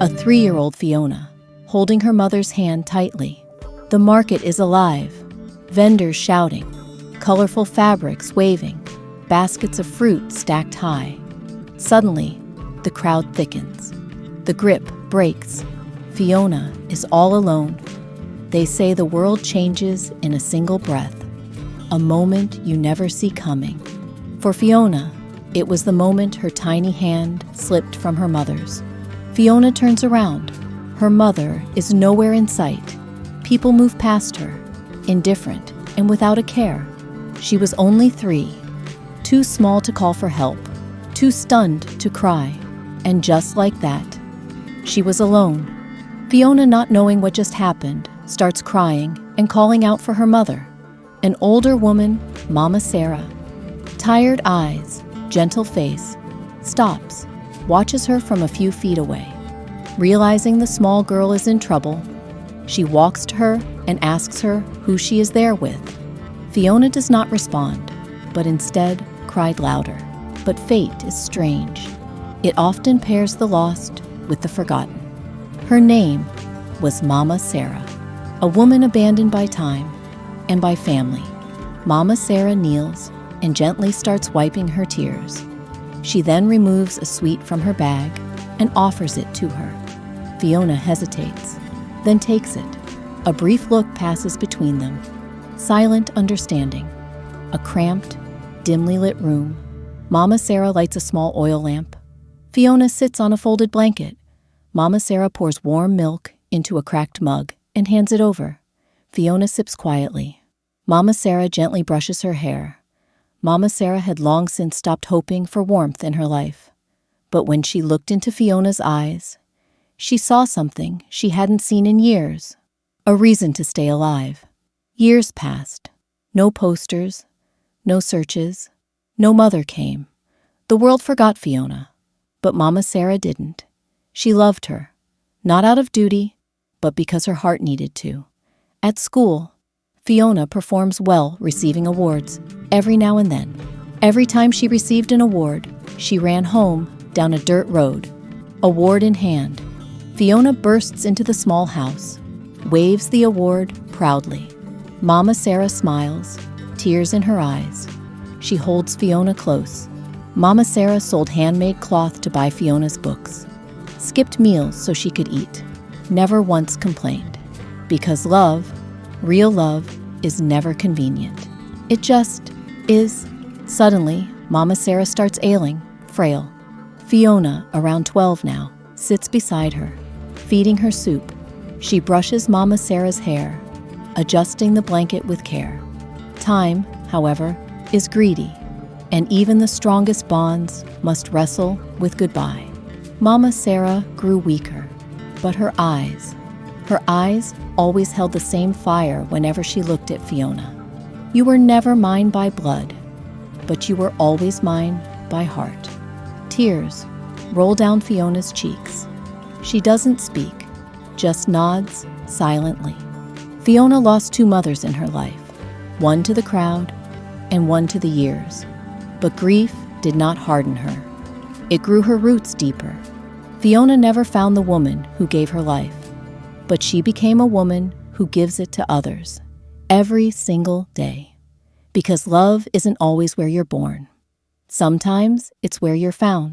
a 3-year-old Fiona, holding her mother's hand tightly. The market is alive, vendors shouting, colorful fabrics waving, baskets of fruit stacked high. Suddenly, the crowd thickens. The grip breaks. Fiona is all alone. They say the world changes in a single breath, a moment you never see coming. For Fiona, it was the moment her tiny hand slipped from her mother's. Fiona turns around. Her mother is nowhere in sight. People move past her, indifferent and without a care. She was only 3, too small to call for help, too stunned to cry. And just like that, she was alone. Fiona, not knowing what just happened, starts crying and calling out for her mother. An older woman, Mama Sarah, tired eyes, gentle face, stops, watches her from a few feet away. Realizing the small girl is in trouble, she walks to her and asks her who she is there with. Fiona does not respond, but instead cried louder. But fate is strange. It often pairs the lost with the forgotten. Her name was Mama Sarah, a woman abandoned by time and by family. Mama Sarah kneels and gently starts wiping her tears. She then removes a sweet from her bag and offers it to her. Fiona hesitates, then takes it. A brief look passes between them. Silent understanding. A cramped, dimly lit room. Mama Sarah lights a small oil lamp. Fiona sits on a folded blanket. Mama Sarah pours warm milk into a cracked mug and hands it over. Fiona sips quietly. Mama Sarah gently brushes her hair. Mama Sarah had long since stopped hoping for warmth in her life. But when she looked into Fiona's eyes, she saw something she hadn't seen in years. A reason to stay alive. Years passed. No posters, no searches, no mother came. The world forgot Fiona, but Mama Sarah didn't. She loved her, not out of duty, but because her heart needed to. At school, Fiona performs well, receiving awards every now and then. Every time she received an award, she ran home down a dirt road, award in hand. Fiona bursts into the small house, waves the award proudly. Mama Sarah smiles, tears in her eyes. She holds Fiona close. Mama Sarah sold handmade cloth to buy Fiona's books, skipped meals so she could eat, never once complained. Because love, real love, is never convenient. It just is. Suddenly, Mama Sarah starts ailing, frail. Fiona, around 12 now, sits beside her, feeding her soup. She brushes Mama Sarah's hair, adjusting the blanket with care. Time, however, is greedy, and even the strongest bonds must wrestle with goodbye. Mama Sarah grew weaker, but her eyes always held the same fire whenever she looked at Fiona. You were never mine by blood, but you were always mine by heart. Tears roll down Fiona's cheeks. She doesn't speak, just nods silently. Fiona lost 2 mothers in her life, one to the crowd and one to the years. But grief did not harden her. It grew her roots deeper. Fiona never found the woman who gave her life, but she became a woman who gives it to others every single day. Because love isn't always where you're born. Sometimes it's where you're found.